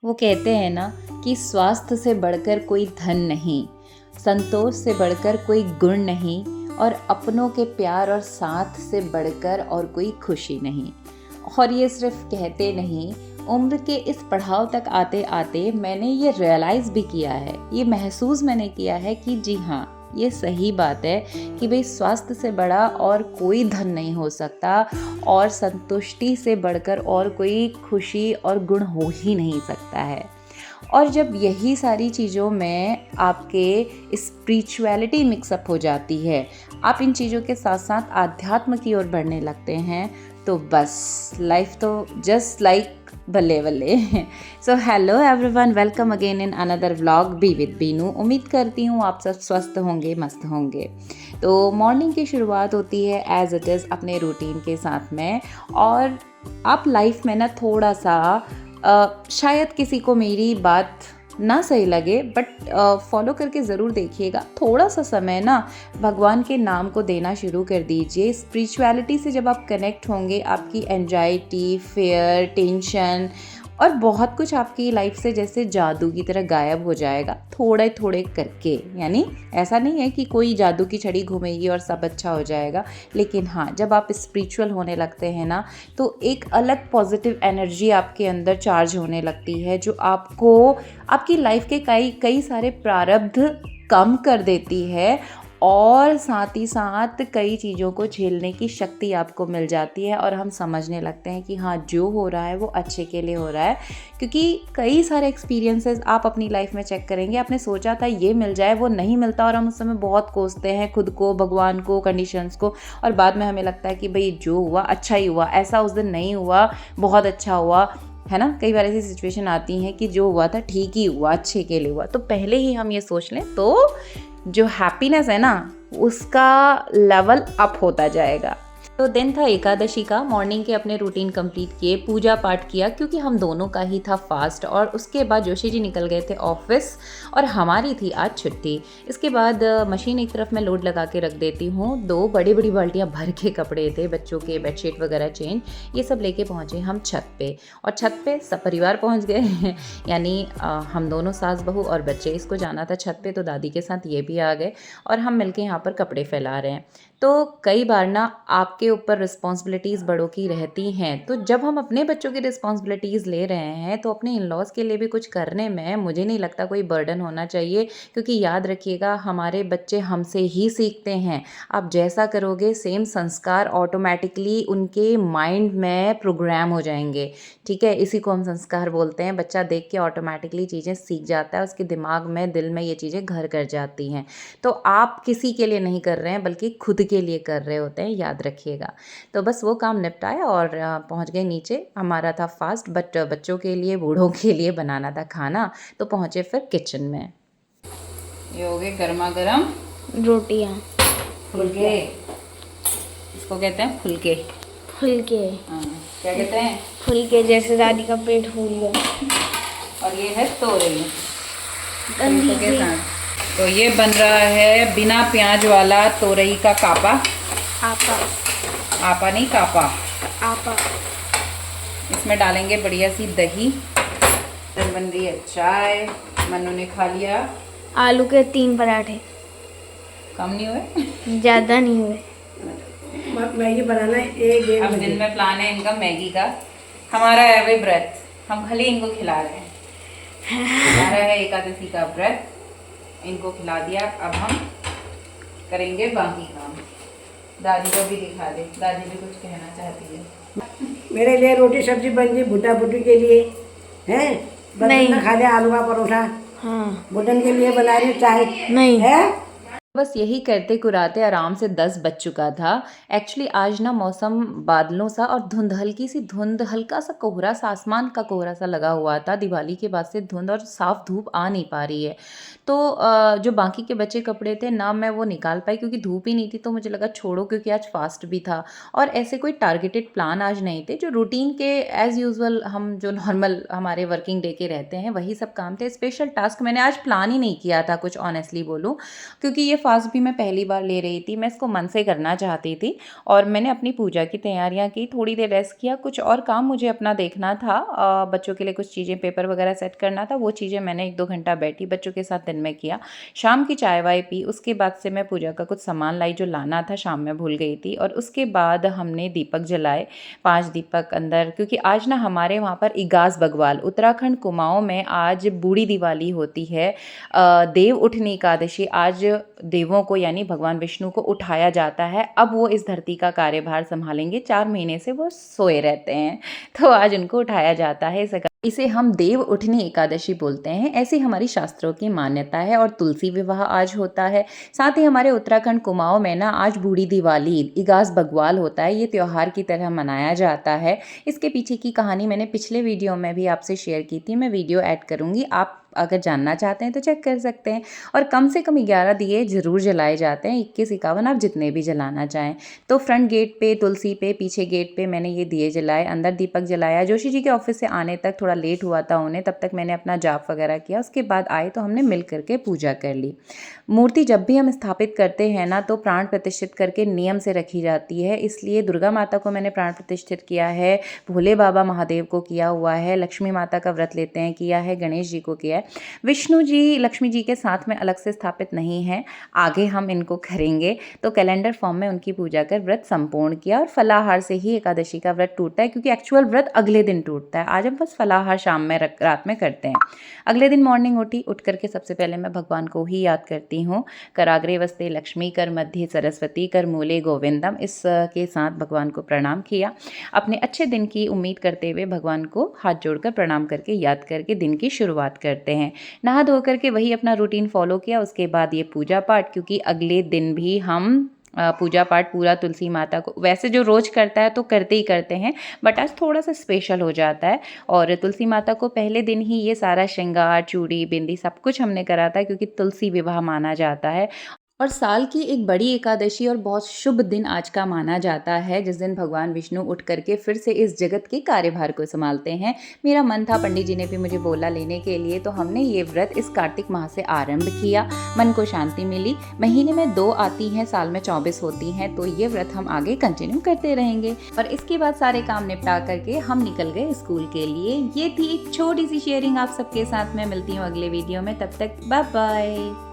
वो कहते हैं ना कि स्वास्थ्य से बढ़कर कोई धन नहीं, संतोष से बढ़कर कोई गुण नहीं और अपनों के प्यार और साथ से बढ़कर और कोई खुशी नहीं। और ये सिर्फ कहते नहीं, उम्र के इस पड़ाव तक आते आते मैंने ये रियलाइज़ भी किया है, ये महसूस मैंने किया है कि जी हाँ, ये सही बात है कि भाई स्वास्थ्य से बड़ा और कोई धन नहीं हो सकता और संतुष्टि से बढ़कर और कोई खुशी और गुण हो ही नहीं सकता है। और जब यही सारी चीज़ों में आपके स्पिरिचुअलिटी मिक्सअप हो जाती है, आप इन चीज़ों के साथ साथ आध्यात्म की ओर बढ़ने लगते हैं, तो बस लाइफ तो जस्ट लाइक बल्ले बल्ले। So hello everyone, welcome again in another vlog be with Binu. उम्मीद करती हूँ आप सब स्वस्थ होंगे, मस्त होंगे। तो मॉर्निंग की शुरुआत होती है एज इट इज़ अपने रूटीन के साथ में, और आप लाइफ में ना थोड़ा सा शायद किसी को मेरी बात ना सही लगे, बट फॉलो करके ज़रूर देखिएगा। थोड़ा सा समय ना भगवान के नाम को देना शुरू कर दीजिए। स्पिरिचुअलिटी से जब आप कनेक्ट होंगे, आपकी एंजाइटी, फियर, टेंशन और बहुत कुछ आपकी लाइफ से जैसे जादू की तरह गायब हो जाएगा, थोड़े थोड़े करके। यानी ऐसा नहीं है कि कोई जादू की छड़ी घूमेगी और सब अच्छा हो जाएगा, लेकिन हाँ, जब आप स्पिरिचुअल होने लगते हैं ना, तो एक अलग पॉजिटिव एनर्जी आपके अंदर चार्ज होने लगती है, जो आपको आपकी लाइफ के कई कई सारे प्रारब्ध कम कर देती है और साथ ही साथ कई चीज़ों को झेलने की शक्ति आपको मिल जाती है और हम समझने लगते हैं कि हाँ, जो हो रहा है वो अच्छे के लिए हो रहा है। क्योंकि कई सारे एक्सपीरियंसेस आप अपनी लाइफ में चेक करेंगे, आपने सोचा था ये मिल जाए, वो नहीं मिलता और हम उस समय बहुत कोसते हैं खुद को, भगवान को, कंडीशंस को, और बाद में हमें लगता है कि भाई जो हुआ अच्छा ही हुआ, ऐसा उस दिन नहीं हुआ, बहुत अच्छा हुआ, है ना। कई बार ऐसी सिचुएशन आती हैं कि जो हुआ था ठीक ही हुआ, अच्छे के लिए हुआ। तो पहले ही हम ये सोच लें तो जो हैप्पीनेस है ना, उसका लेवल अप होता जाएगा। तो दिन था एकादशी का। मॉर्निंग के अपने रूटीन कंप्लीट किए, पूजा पाठ किया क्योंकि हम दोनों का ही था फास्ट, और उसके बाद जोशी जी निकल गए थे ऑफिस और हमारी थी आज छुट्टी। इसके बाद मशीन एक तरफ मैं लोड लगा के रख देती हूँ। 2 बड़ी बड़ी बाल्टियाँ भर के कपड़े थे, बच्चों के बेडशीट वगैरह चेंज, ये सब लेके पहुँचे हम छत पे, और छत पे सब परिवार पहुँच गए यानी हम दोनों सास बहू और बच्चे। इसको जाना था छत पे, तो दादी के साथ ये भी आ गए और हम मिलके यहाँ पर कपड़े फैला रहे हैं। तो कई बार ना आपके ऊपर रिस्पॉन्सिबिलिटीज़ बड़ों की रहती हैं, तो जब हम अपने बच्चों की रिस्पॉन्सिबिलिटीज़ ले रहे हैं तो अपने इन लॉज़ के लिए भी कुछ करने में मुझे नहीं लगता कोई बर्डन होना चाहिए। क्योंकि याद रखिएगा, हमारे बच्चे हमसे ही सीखते हैं। आप जैसा करोगे सेम संस्कार ऑटोमेटिकली उनके माइंड में प्रोग्राम हो जाएंगे। ठीक है, इसी को हम संस्कार बोलते हैं। बच्चा देख के ऑटोमेटिकली चीज़ें सीख जाता है, उसके दिमाग में, दिल में ये चीज़ें घर कर जाती हैं। तो आप किसी के लिए नहीं कर रहे हैं, बल्कि खुद के लिए कर रहे होते हैं, याद रखिएगा। तो बस वो काम निपटाया और पहुंच गए नीचे। हमारा था फास्ट, बट बच्चों के लिए, बूढ़ों के लिए बनाना था खाना, तो पहुंचे फिर किचन में। ये हो गए गर्मा गर्म रोटियाँ। फुलके, इसको कहते हैं फुलके। फुलके। हाँ, क्या कहते हैं? फुलके, जैसे दादी का पेट फूल गया। और ये है तोरई गंदी के सी साथ। तो ये बन रहा है बिना प्याज वाला तोरई का कापा। आपा। आपा नहीं, कापा। आपा। इसमें डालेंगे बढ़िया सी दही। फिर बन रही है चाय। मन्नू ने खा लिया। आलू के 3 पराठे। कम नहीं हुए? ज़्यादा नहीं हुए। मैगी बनाना है 1-1.5 अब दिन में प्लान है इनका मैगी का। हमारा है वे व्रत, हम खाली इनको खिला रहे हैं। हमारा है एकादशी का व्रत, इनको खिला दिया। अब हम करेंगे बाकी काम। दादी को भी दिखा दे, दादी भी कुछ कहना चाहती है। मेरे लिए रोटी सब्जी बन गई, भुट्टा भुट्टी के लिए हैं। नहीं। बच्चों खा लिया आलू का परोठा। हाँ। बुटन के लिए बना रही चाय नहीं। है। बस यही करते कुराते आराम से 10 बज चुका था। एक्चुअली आज ना मौसम बादलों सा और धुंध, हल्की सी धुंध, हल्का सा कोहरा सा, आसमान का कोहरा सा लगा हुआ था। दिवाली के बाद से धुंध और साफ धूप आ नहीं पा रही है। तो जो बाकी के बचे कपड़े थे ना, मैं वो निकाल पाई क्योंकि धूप ही नहीं थी। तो मुझे लगा छोड़ो, क्योंकि आज फास्ट भी था और ऐसे कोई टारगेटेड प्लान आज नहीं थे। जो रूटीन के एज़ यूजुअल हम जो नॉर्मल हमारे वर्किंग डे के रहते हैं, वही सब काम थे। स्पेशल टास्क मैंने आज प्लान ही नहीं किया था कुछ, ऑनेस्टली बोलूँ, क्योंकि ये फास्ट भी मैं पहली बार ले रही थी, मैं इसको मन से करना चाहती थी और मैंने अपनी पूजा की तैयारियां की, थोड़ी देर रेस्ट किया, कुछ और काम मुझे अपना देखना था, बच्चों के लिए कुछ चीज़ें पेपर वगैरह सेट करना था, वो चीज़ें मैंने 1-2 घंटा बैठी बच्चों के साथ दिन में किया। शाम की चाय वाय पी, उसके बाद से मैं पूजा का कुछ सामान लाई जो लाना था, शाम में भूल गई थी, और उसके बाद हमने दीपक जलाए, 5 दीपक अंदर, क्योंकि आज ना हमारे वहाँ पर इगास बगवाल उत्तराखंड कुमाऊं में आज बूढ़ी दिवाली होती है, देव उठनी एकादशी। आज देवों को यानी भगवान विष्णु को उठाया जाता है, अब वो इस धरती का कार्यभार संभालेंगे, 4 महीने से वो सोए रहते हैं, तो आज उनको उठाया जाता है। इसे हम देव उठनी एकादशी बोलते हैं, ऐसी हमारी शास्त्रों की मान्यता है। और तुलसी विवाह आज होता है। साथ ही हमारे उत्तराखंड कुमाऊं में ना आज बूढ़ी दिवाली इगास बगवाल होता है, ये त्यौहार की तरह मनाया जाता है। इसके पीछे की कहानी मैंने पिछले वीडियो में भी आपसे शेयर की थी, मैं वीडियो ऐड करूँगी, आप अगर जानना चाहते हैं तो चेक कर सकते हैं। और कम से कम 11 दिए ज़रूर जलाए जाते हैं, 21-51 आप जितने भी जलाना चाहें। तो फ्रंट गेट पे तुलसी पे, पीछे गेट पे मैंने ये दिए जलाए, अंदर दीपक जलाया। जोशी जी के ऑफिस से आने तक थोड़ा लेट हुआ था उन्हें, तब तक मैंने अपना जाप वगैरह किया, उसके बाद आए तो हमने मिल करके पूजा कर ली। मूर्ति जब भी हम स्थापित करते हैं ना तो प्राण प्रतिष्ठित करके नियम से रखी जाती है, इसलिए दुर्गा माता को मैंने प्राण प्रतिष्ठित किया है, भोले बाबा महादेव को किया हुआ है, लक्ष्मी माता का व्रत लेते हैं किया है, गणेश जी को किया है। विष्णु जी लक्ष्मी जी के साथ में अलग से स्थापित नहीं है, आगे हम इनको करेंगे। तो कैलेंडर फॉर्म में उनकी पूजा कर व्रत संपूर्ण किया, और फलाहार से ही एकादशी का व्रत टूटता है, क्योंकि एक्चुअल व्रत अगले दिन टूटता है। आज हम बस फलाहार शाम में रात में करते हैं। अगले दिन मॉर्निंग उठ करके सबसे पहले मैं भगवान को ही याद करती हूँ। कराग्रे वस्ते लक्ष्मी, कर मध्य सरस्वती, कर मूले गोविंदम, इसके साथ भगवान को प्रणाम किया। अपने अच्छे दिन की उम्मीद करते हुए भगवान को हाथ जोड़कर प्रणाम करके याद करके दिन की शुरुआत करते हैं। नहा धो करके वही अपना रूटीन फॉलो किया। उसके बाद ये पूजा पाठ, क्योंकि अगले दिन भी हम पूजा पाठ पूरा तुलसी माता को, वैसे जो रोज़ करता है तो करते ही करते हैं, बट आज थोड़ा सा स्पेशल हो जाता है। और तुलसी माता को पहले दिन ही ये सारा श्रृंगार, चूड़ी, बिंदी सब कुछ हमने करा था, क्योंकि तुलसी विवाह माना जाता है। और साल की एक बड़ी एकादशी और बहुत शुभ दिन आज का माना जाता है, जिस दिन भगवान विष्णु उठ करके फिर से इस जगत के कार्यभार को संभालते हैं। मेरा मन था, पंडित जी ने भी मुझे बोला लेने के लिए, तो हमने ये व्रत इस कार्तिक माह से आरंभ किया। मन को शांति मिली। महीने में 2 आती हैं, साल में 24 होती हैं, तो ये व्रत हम आगे कंटिन्यू करते रहेंगे। और इसके बाद सारे काम निपटा करके हम निकल गए स्कूल के लिए। ये थी एक छोटी सी शेयरिंग आप सबके साथ। मैं मिलती हूँ अगले वीडियो में, तब तक बाय बाय।